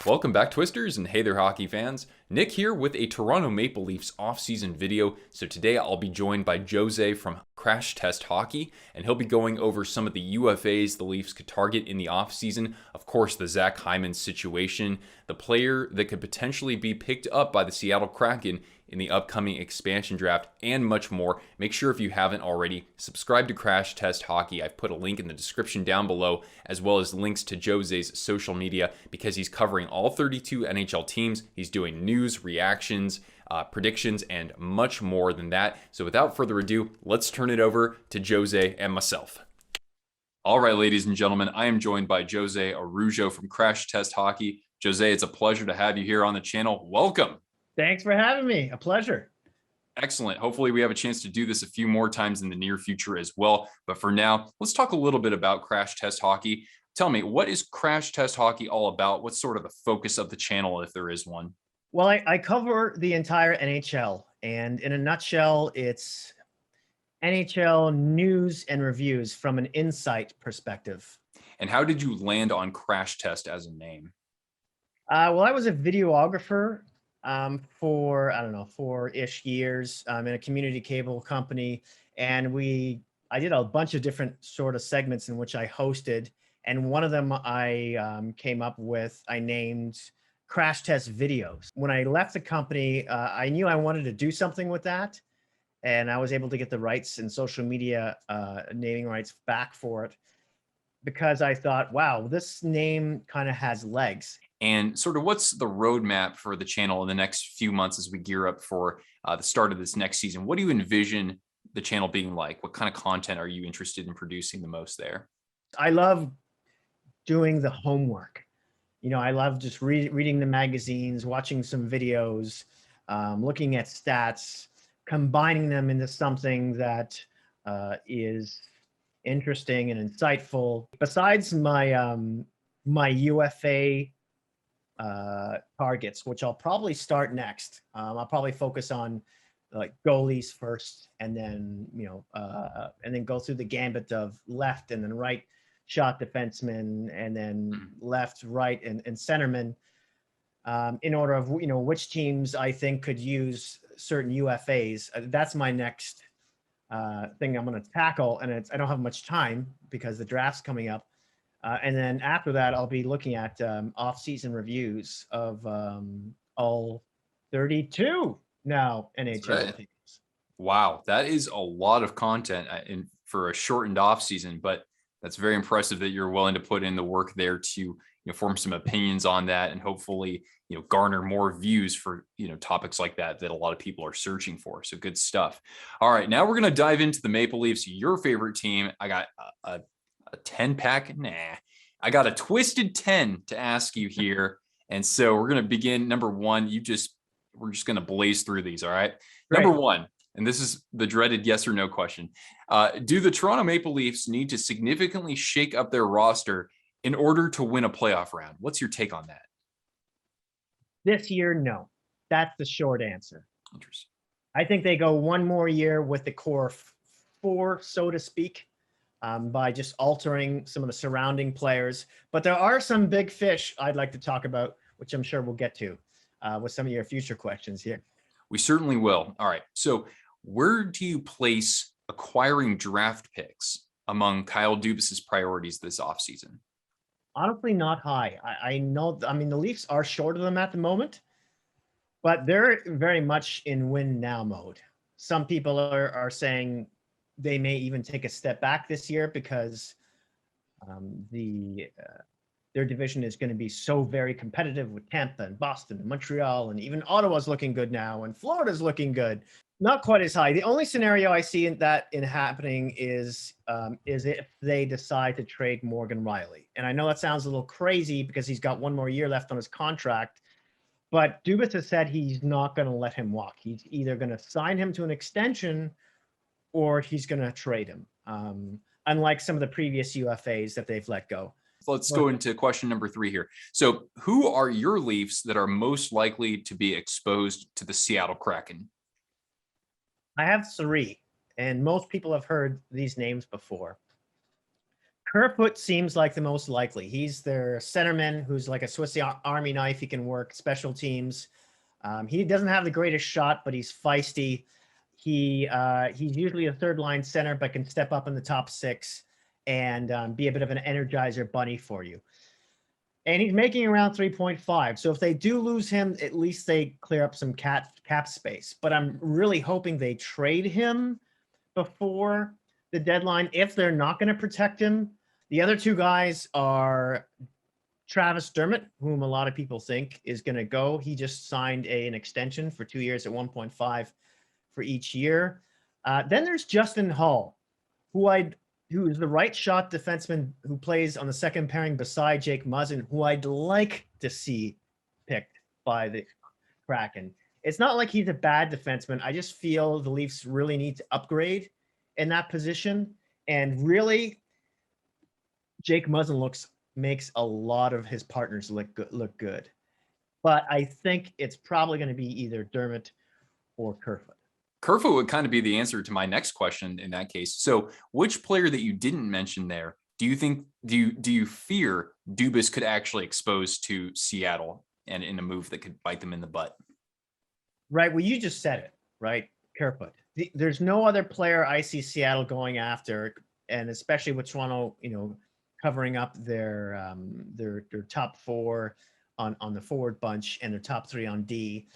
Welcome back, Twisters, and hey there, hockey fans. Nick here with a Toronto Maple Leafs off-season video. So today I'll be joined by Jose from Crash Test Hockey, and he'll be going over some of the UFAs the Leafs could target in the off-season. Of course, the Zach Hyman situation, the player that could potentially be picked up by the Seattle Kraken in the upcoming expansion draft, and much more. Make sure if you haven't already, subscribe to Crash Test Hockey. I've put a link in the description down below, as well as links to Jose's social media, because he's covering all 32 NHL teams. He's doing news, reactions, predictions, and much more than that. So without further ado, let's turn it over to Jose and myself. All right, ladies and gentlemen, I am joined by Jose Araujo from Crash Test Hockey. Jose, it's a pleasure to have you here on the channel. Welcome. Thanks for having me. A pleasure. Excellent. Hopefully we have a chance to do this a few more times in the near future as well. But for now, let's talk a little bit about Crash Test Hockey. Tell me, what is Crash Test Hockey all about? What's sort of the focus of the channel, if there is one? Well, I cover the entire NHL, and in a nutshell, it's NHL news and reviews from an insight perspective. And how did you land on Crash Test as a name? Well, I was a videographer for, I don't know, 4-ish years in a community cable company. And I did a bunch of different sort of segments in which I hosted. And one of them I came up with, I named Crash Test Videos. When I left the company, I knew I wanted to do something with that. And I was able to get the rights and social media naming rights back for it, because I thought, wow, this name kind of has legs. And sort of what's the roadmap for the channel in the next few months as we gear up for the start of this next season? What do you envision the channel being like? What kind of content are you interested in producing the most there? I love doing the homework. You know, I love just reading the magazines, watching some videos, looking at stats, combining them into something that is interesting and insightful. Besides my my UFA targets, which I'll probably start next. I'll probably focus on like goalies first, and then and then go through the gambit of left and then right shot defensemen, and then left, right, and centermen, in order of which teams I think could use certain UFAs. That's my next thing I'm going to tackle, and I don't have much time because the draft's coming up. And then after that, I'll be looking at off-season reviews of all 32 now NHL teams. Wow, that is a lot of content for a shortened off-season, but that's very impressive that you're willing to put in the work there to form some opinions on that, and hopefully garner more views for topics like that a lot of people are searching for. So good stuff. All right, now we're going to dive into the Maple Leafs, your favorite team. I got a 10-pack. I got a twisted 10 to ask you here. And so we're going to begin. Number one, we're just going to blaze through these. All right. Great. Number one, and this is the dreaded yes or no question. Do the Toronto Maple Leafs need to significantly shake up their roster in order to win a playoff round? What's your take on that? This year, no. That's the short answer. Interesting. I think they go one more year with the core four, so to speak, by just altering some of the surrounding players. But there are some big fish I'd like to talk about, which I'm sure we'll get to with some of your future questions here. We certainly will. All right. So where do you place acquiring draft picks among Kyle Dubas's priorities this offseason? Honestly, not high. I know, I mean, the Leafs are short of them at the moment, but they're very much in win now mode. Some people are saying they may even take a step back this year because their division is going to be so very competitive with Tampa and Boston and Montreal, and even Ottawa's looking good now, and Florida's looking good. Not quite as high. The only scenario I see in happening is if they decide to trade Morgan Rielly. And I know that sounds a little crazy because he's got one more year left on his contract, but Dubas has said he's not going to let him walk. He's either going to sign him to an extension or he's going to trade him, unlike some of the previous UFAs that they've let go. Let's go into question number 3 here. So who are your Leafs that are most likely to be exposed to the Seattle Kraken? I have 3, and most people have heard these names before. Kerfoot seems like the most likely. He's their centerman who's like a Swiss Army knife. He can work special teams. He doesn't have the greatest shot, but he's feisty. He's usually a third line center, but can step up in the top six and be a bit of an energizer bunny for you. And he's making around 3.5. So if they do lose him, at least they clear up some cap space. But I'm really hoping they trade him before the deadline if they're not going to protect him. The other two guys are Travis Dermott, whom a lot of people think is going to go. He just signed an extension for 2 years at 1.5 for each year. Then there's Justin Hall, who is the right shot defenseman who plays on the second pairing beside Jake Muzzin, who I'd like to see picked by the Kraken. It's not like he's a bad defenseman. I just feel the Leafs really need to upgrade in that position. And really, Jake Muzzin makes a lot of his partners look good. But I think it's probably going to be either Dermott or Kerfoot. Kerfoot would kind of be the answer to my next question in that case. So which player that you didn't mention there, do you fear Dubas could actually expose to Seattle and in a move that could bite them in the butt? Right. Well, you just said it, right? Kerfoot. There's no other player I see Seattle going after, and especially with Toronto, covering up their top four on the forward bunch and their top three on D.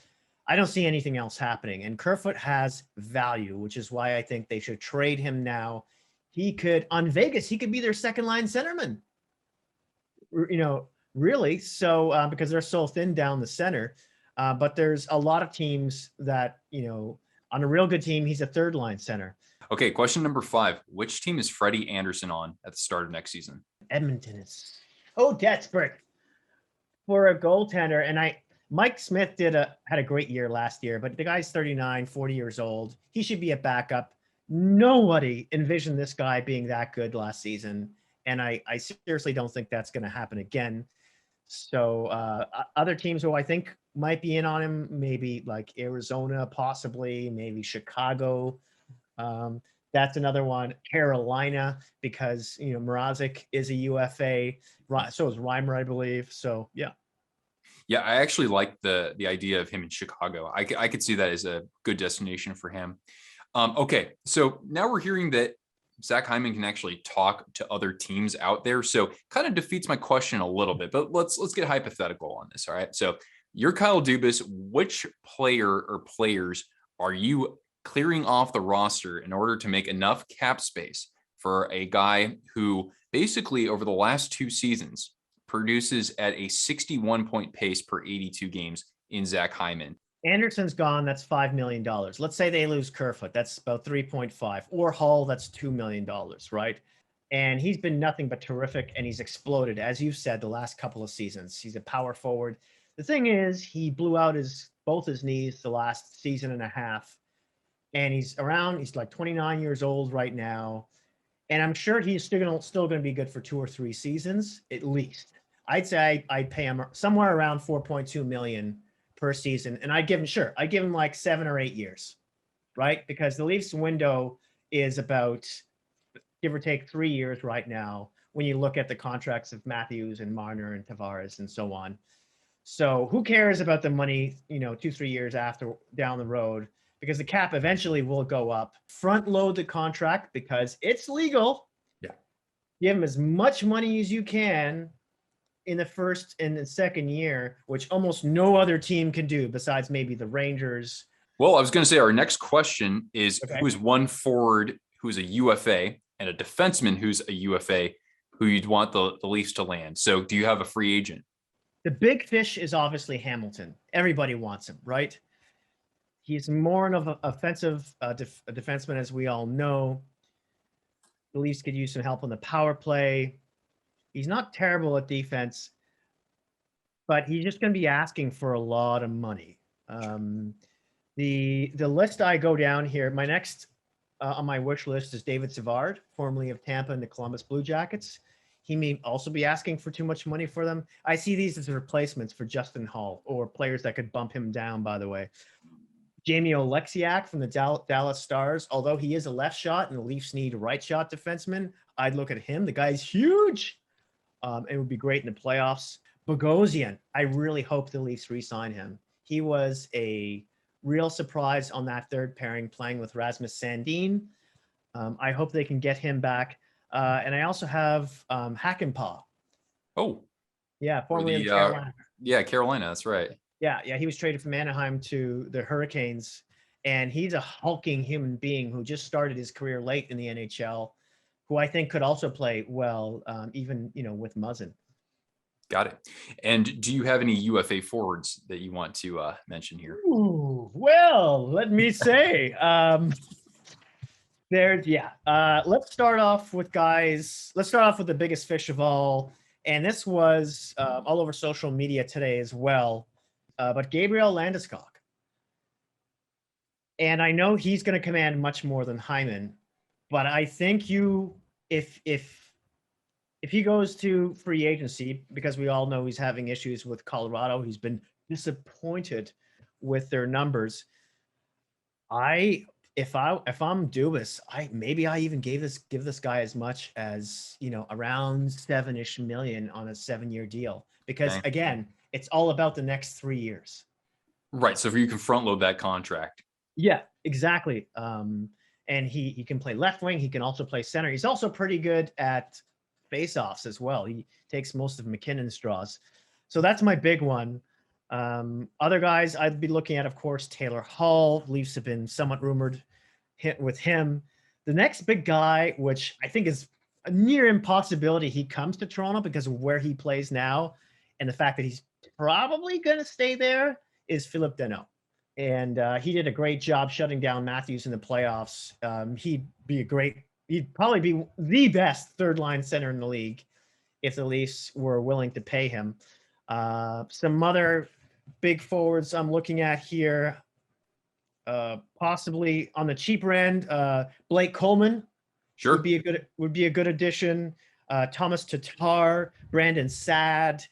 I don't see anything else happening. And Kerfoot has value, which is why I think they should trade him now. He could, on Vegas, he could be their second line centerman. Really. So, because they're so thin down the center. But there's a lot of teams that, on a real good team, he's a third line center. Okay. Question number 5. Which team is Frederik Andersen on at the start of next season? Edmonton is so desperate for a goaltender. And Mike Smith had a great year last year, but the guy's 39, 40 years old. He should be a backup. Nobody envisioned this guy being that good last season. And I seriously don't think that's going to happen again. So other teams who I think might be in on him, maybe like Arizona, possibly, maybe Chicago. That's another one. Carolina, because, Mrazek is a UFA. So is Reimer, I believe. So, yeah. Yeah, I actually like the idea of him in Chicago. I could see that as a good destination for him. Okay, so now we're hearing that Zach Hyman can actually talk to other teams out there. So kind of defeats my question a little bit, but let's get hypothetical on this. All right. So you're Kyle Dubas. Which player or players are you clearing off the roster in order to make enough cap space for a guy who basically over the last 2 seasons produces at a 61 point pace per 82 games in Zach Hyman? Anderson's gone. That's $5 million. Let's say they lose Kerfoot. That's about 3.5. Or Hall, that's $2 million, right? And he's been nothing but terrific, and he's exploded, as you've said, the last couple of seasons. He's a power forward. The thing is, he blew out both his knees the last season and a half, and he's like 29 years old right now, and I'm sure he's still going to be good for 2 or 3 seasons at least. I'd say I'd pay him somewhere around $4.2 million per season. And I'd give him like 7 or 8 years, right? Because the Leafs window is about, give or take, 3 years right now when you look at the contracts of Matthews and Marner and Tavares and so on. So who cares about the money, 2-3 years after down the road, because the cap eventually will go up. Front load the contract because it's legal. Yeah. Give him as much money as you can in the first and the second year, which almost no other team can do besides maybe the Rangers. Well, I was going to say our next question is Who is one forward who's a UFA and a defenseman who's a UFA who you'd want the Leafs to land? So do you have a free agent? The big fish is obviously Hamilton. Everybody wants him, right? He's more of an offensive defenseman, as we all know. The Leafs could use some help on the power play. He's not terrible at defense, but he's just going to be asking for a lot of money. The list I go down here, my next on my wish list is David Savard, formerly of Tampa and the Columbus Blue Jackets. He may also be asking for too much money for them. I see these as replacements for Justin Hall or players that could bump him down, by the way. Jamie Oleksiak from the Dallas Stars, although he is a left shot and the Leafs need a right shot defenseman, I'd look at him. The guy's huge. It would be great in the playoffs. Bogosian, I really hope the Leafs re-sign him. He was a real surprise on that third pairing playing with Rasmus Sandin. I hope they can get him back. And I also have Hakanpää. Oh, yeah, formerly of Carolina. Yeah, Carolina, that's right. Yeah, he was traded from Anaheim to the Hurricanes, and he's a hulking human being who just started his career late in the NHL, who I think could also play well, even with Muzzin. Got it. And do you have any UFA forwards that you want to mention here? Ooh, well, let me say, let's start off with guys. Let's start off with the biggest fish of all, and this was all over social media today as well. But Gabriel Landeskog. And I know he's going to command much more than Hyman, but I think if he goes to free agency, because we all know he's having issues with Colorado, he's been disappointed with their numbers. If I'm Dubas, I even give this guy as much as around $7-ish million on a 7-year deal, because again, it's all about the next 3 years. Right. So if you can front load that contract. Yeah, exactly. And he can play left wing. He can also play center. He's also pretty good at faceoffs as well. He takes most of McKinnon's draws. So that's my big one. Other guys I'd be looking at, of course, Taylor Hall. Leafs have been somewhat rumored with him. The next big guy, which I think is a near impossibility, he comes to Toronto because of where he plays now and the fact that he's probably going to stay there, is Philip Deneau. And he did a great job shutting down Matthews in the playoffs. He'd probably be the best third-line center in the league if the Leafs were willing to pay him. Some other big forwards I'm looking at here, possibly on the cheaper end, Blake Coleman. Sure. would be a good addition. Thomas Tatar, Brandon Saad,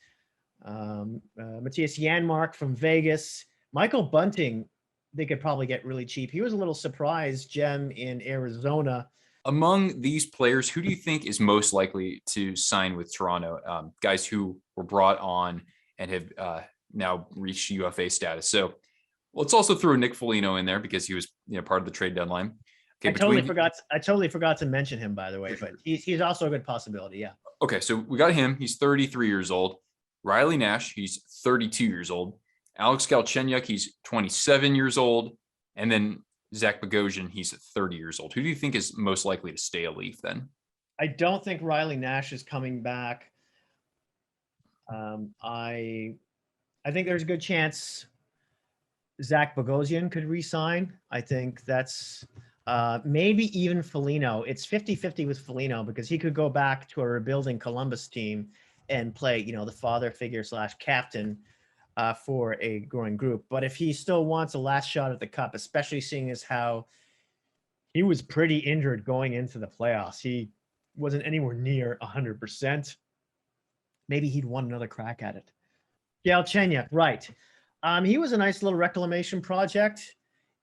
Matthias Janmark from Vegas. Michael Bunting, they could probably get really cheap. He was a little surprise gem in Arizona. Among these players, who do you think is most likely to sign with Toronto? Guys who were brought on and have now reached UFA status. So let's also throw Nick Foligno in there because he was part of the trade deadline. Okay, I totally forgot to mention him, by the way, but he's also a good possibility. Yeah. Okay, so we got him. He's 33 years old. Riley Nash, he's 32 years old. Alex Galchenyuk, he's 27 years old. And then Zach Bogosian, he's 30 years old. Who do you think is most likely to stay a Leaf then? I don't think Riley Nash is coming back. I think there's a good chance Zach Bogosian could re-sign. I think that's maybe even Foligno. It's 50-50 with Foligno because he could go back to a rebuilding Columbus team and play, the father figure / captain for a growing group. But if he still wants a last shot at the cup, especially seeing as how he was pretty injured going into the playoffs, he wasn't anywhere near 100%. Maybe he'd want another crack at it. Galchenyuk, right. He was a nice little reclamation project.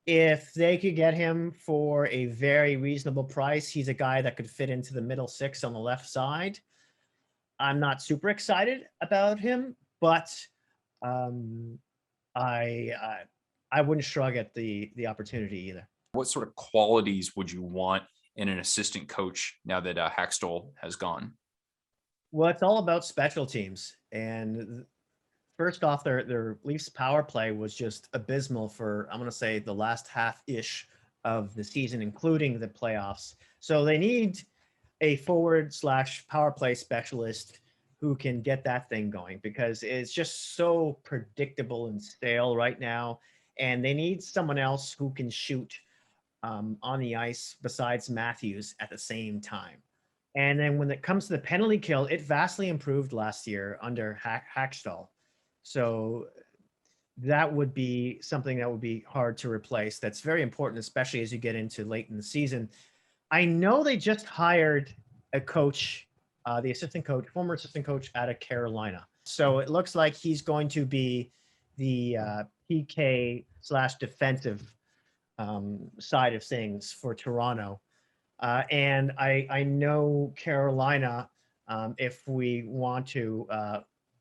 If they could get him for a very reasonable price, he's a guy that could fit into the middle six on the left side. I'm not super excited about him, but I wouldn't shrug at the opportunity either. What sort of qualities would you want in an assistant coach now that Hakstol has gone? Well, it's all about special teams. And first off, their Leafs power play was just abysmal for, I'm going to say, the last half-ish of the season, including the playoffs. So they need a forward / power play specialist who can get that thing going because it's just so predictable and stale right now. And they need someone else who can shoot on the ice besides Matthews at the same time. And then when it comes to the penalty kill, it vastly improved last year under Hakstol. So that would be something that would be hard to replace. That's very important, especially as you get into late in the season. I know they just hired a coach, the former assistant coach out of Carolina. So it looks like he's going to be the PK / defensive side of things for Toronto. And I know Carolina, if we want to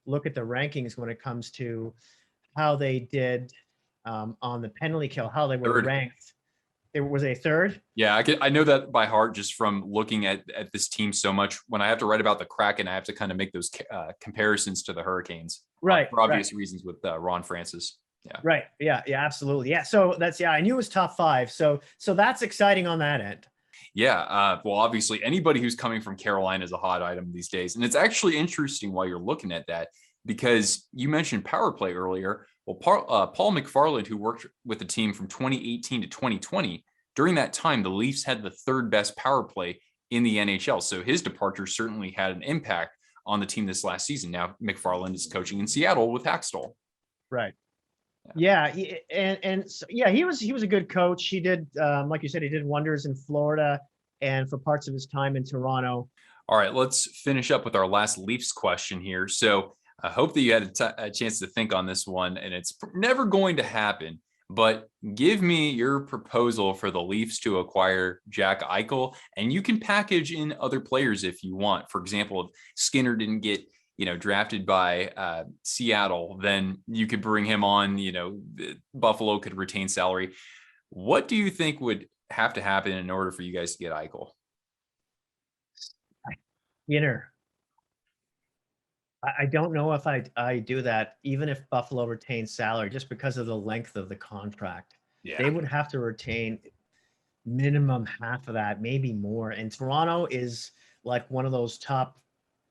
look at the rankings when it comes to how they did on the penalty kill, how they were Third. ranked. It was a third. Yeah, I know that by heart just from looking at this team so much. When I have to write about the Kraken, I have to kind of make those comparisons to the Hurricanes, Right. for obvious Right. reasons with Ron Francis. Yeah. Right. Yeah. Yeah. Absolutely. Yeah. So that's I knew it was top five. So that's exciting on that end. Yeah. Well, obviously, anybody who's coming from Carolina is a hot item these days. And it's actually interesting while you're looking at that, because you mentioned power play earlier. Well, Paul McFarland, who worked with the team from 2018 to 2020, during that time, the Leafs had the third best power play in the NHL. So his departure certainly had an impact on the team this last season. Now, McFarland is coaching in Seattle with Hakstol. Right. Yeah, and so, yeah, he was a good coach. He did, like you said, he did wonders in Florida and for parts of his time in Toronto. All right, let's finish up with our last Leafs question here. So I hope that you had a chance to think on this one, and it's never going to happen. But give me your proposal for the Leafs to acquire Jack Eichel, and you can package in other players if you want. For example, if Skinner didn't get drafted by Seattle, then you could bring him on. Buffalo could retain salary. What do you think would have to happen in order for you guys to get Eichel? I don't know if I do that, even if Buffalo retains salary, just because of the length of the contract. Yeah. They would have to retain minimum half of that, maybe more. And Toronto is like one of those top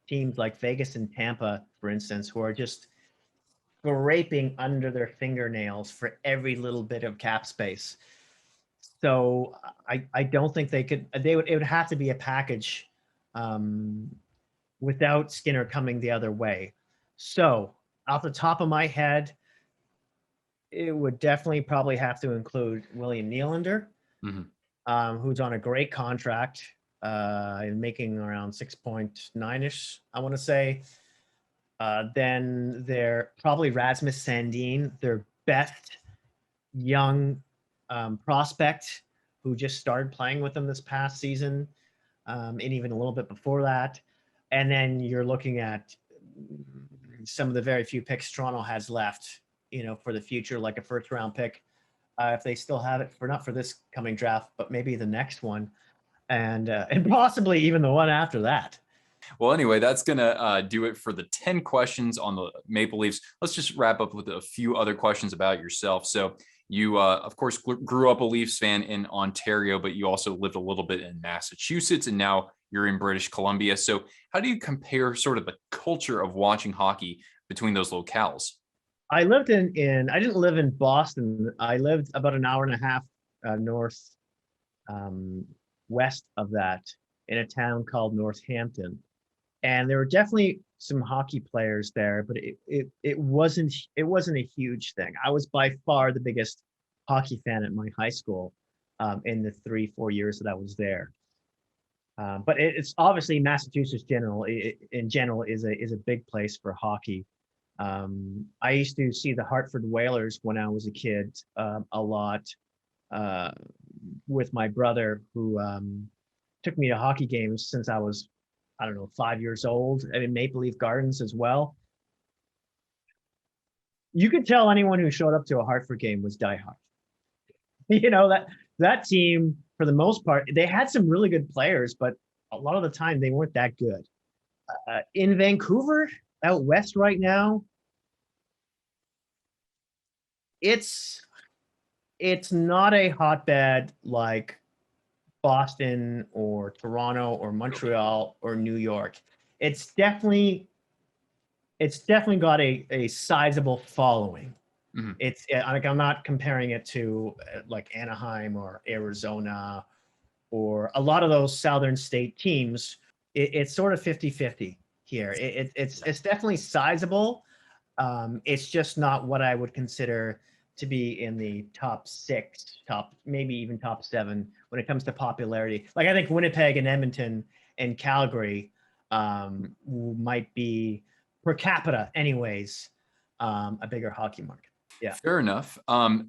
teams like Vegas and Tampa, for instance, who are just scraping under their fingernails for every little bit of cap space. So I don't think it would have to be a package without Skinner coming the other way. So off the top of my head, it would definitely probably have to include William Nylander, who's on a great contract and making around 6.9-ish, I want to say. Then they're probably Rasmus Sandin, their best young prospect, who just started playing with them this past season, and even a little bit before that. And then you're looking at some of the very few picks Toronto has left, for the future, like a first round pick, if they still have it, not for this coming draft, but maybe the next one, and possibly even the one after that. Well, anyway, that's going to do it for the 10 questions on the Maple Leafs. Let's just wrap up with a few other questions about yourself. So you, of course, grew up a Leafs fan in Ontario, but you also lived a little bit in Massachusetts, and now you're in British Columbia. So how do you compare sort of the culture of watching hockey between those locales? I lived I didn't live in Boston. I lived about an hour and a half north west of that in a town called Northampton. And there were definitely some hockey players there, but it wasn't a huge thing. I was by far the biggest hockey fan at my high school in the 3-4 years that I was there. But it's obviously Massachusetts in general is a big place for hockey. I used to see the Hartford Whalers when I was a kid a lot with my brother, who took me to hockey games since I was, I don't know, 5 years old. I mean, Maple Leaf Gardens as well. You could tell anyone who showed up to a Hartford game was diehard. That team, for the most part, they had some really good players, but a lot of the time they weren't that good. In Vancouver, out west right now, it's not a hotbed like Boston or Toronto or Montreal or New York. It's definitely got a sizable following. Mm-hmm. It's like, I'm not comparing it to like Anaheim or Arizona or a lot of those southern state teams. It's sort of 50-50 here. It's definitely sizable. It's just not what I would consider to be in the top 6, maybe even top 7 when it comes to popularity. Like, I think Winnipeg and Edmonton and Calgary might be, per capita anyways, a bigger hockey market. Yeah. Fair enough.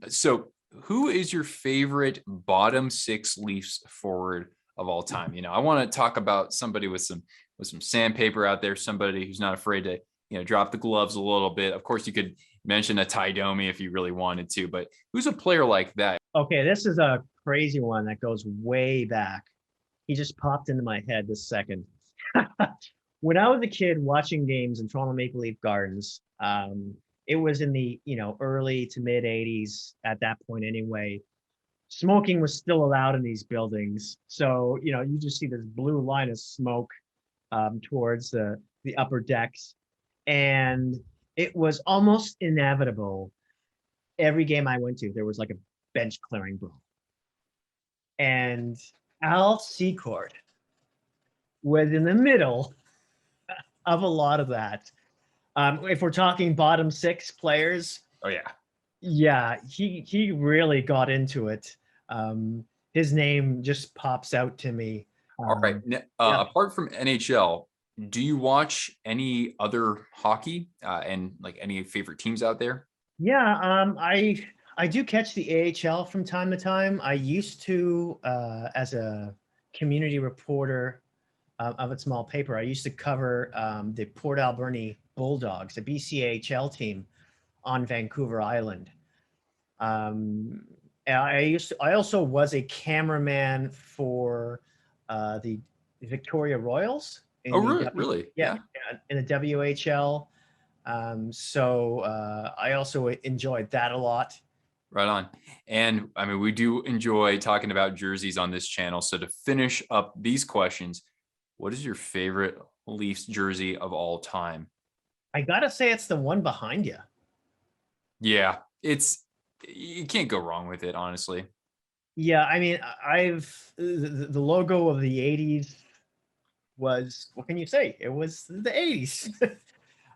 So who is your favorite bottom 6 Leafs forward of all time. I want to talk about somebody with some sandpaper out there, somebody who's not afraid to, drop the gloves a little bit. Of course, you could mention a Ty Domi if you really wanted to, but who's a player like that? Okay, this is a crazy one that goes way back. He just popped into my head this second. When I was a kid watching games in Toronto Maple Leaf Gardens, it was in the early to mid 80s at that point anyway. Smoking was still allowed in these buildings, so you just see this blue line of smoke towards the upper decks, and it was almost inevitable. Every game I went to, there was like a bench clearing brawl, and Al Secord was in the middle of a lot of that. If we're talking bottom six players, oh yeah, he really got into it. His name just pops out to me. All right. Apart from NHL, do you watch any other hockey and like any favorite teams out there? Yeah, I do catch the AHL from time to time. I used to, as a community reporter of a small paper, I used to cover the Port Alberni Bulldogs, the BCHL team on Vancouver Island. I also was a cameraman for the Victoria Royals. Really? Yeah, in the WHL. So I also enjoyed that a lot. Right on. And I mean, we do enjoy talking about jerseys on this channel. So to finish up these questions, what is your favorite Leafs jersey of all time? I gotta say it's the one behind you. Yeah, you can't go wrong with it, honestly. Yeah, I mean, the logo of the 80s was, what can you say? It was the 80s.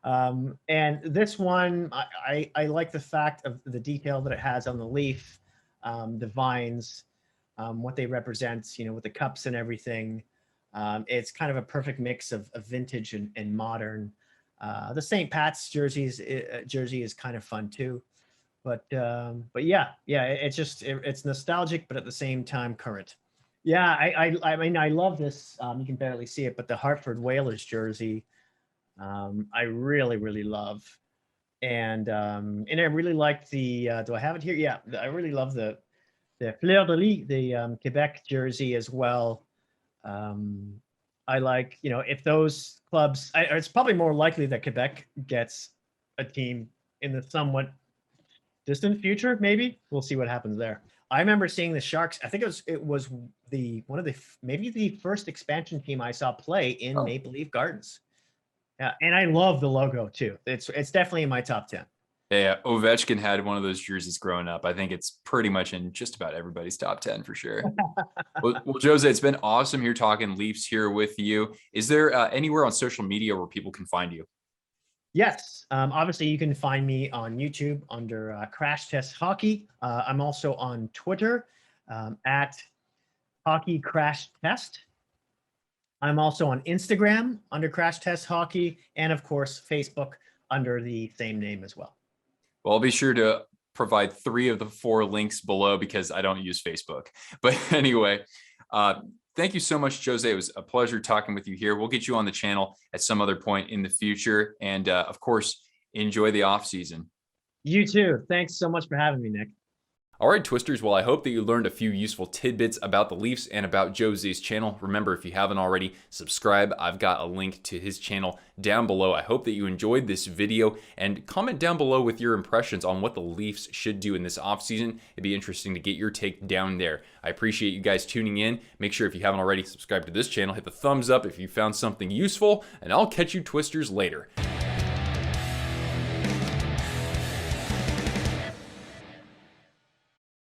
And this one, I like the fact of the detail that it has on the leaf, the vines, what they represent, with the cups and everything. It's kind of a perfect mix of vintage and modern. The St. Pat's jersey is kind of fun too. But yeah, it's nostalgic, but at the same time current. Yeah, I mean, I love this. You can barely see it, but the Hartford Whalers jersey, I really love, and I really like the. Do I have it here? Yeah, I really love the Fleur de Lis, the Quebec jersey as well. I like, if those clubs, it's probably more likely that Quebec gets a team in the somewhat distant future. Maybe we'll see what happens there. I remember seeing the Sharks. I think it was maybe the first expansion team I saw play in Maple Leaf Gardens. Yeah, and I love the logo too. It's definitely in my top 10. Yeah, Ovechkin had one of those jerseys growing up. I think it's pretty much in just about everybody's top 10 for sure. well, Jose, it's been awesome here talking Leafs here with you. Is there anywhere on social media where people can find you? Yes. Obviously, you can find me on YouTube under Crash Test Hockey. I'm also on Twitter at Hockey Crash Test. I'm also on Instagram under Crash Test Hockey, and of course, Facebook under the same name as well. Well, I'll be sure to provide 3 of the 4 links below because I don't use Facebook. But anyway, thank you so much, Jose. It was a pleasure talking with you here. We'll get you on the channel at some other point in the future. And of course, enjoy the off season. You too. Thanks so much for having me, Nick. All right, Twisters. Well, I hope that you learned a few useful tidbits about the Leafs and about Jose's channel. Remember, if you haven't already, subscribe. I've got a link to his channel down below. I hope that you enjoyed this video, and comment down below with your impressions on what the Leafs should do in this offseason. It'd be interesting to get your take down there. I appreciate you guys tuning in. Make sure if you haven't already subscribed to this channel, hit the thumbs up if you found something useful, and I'll catch you Twisters later.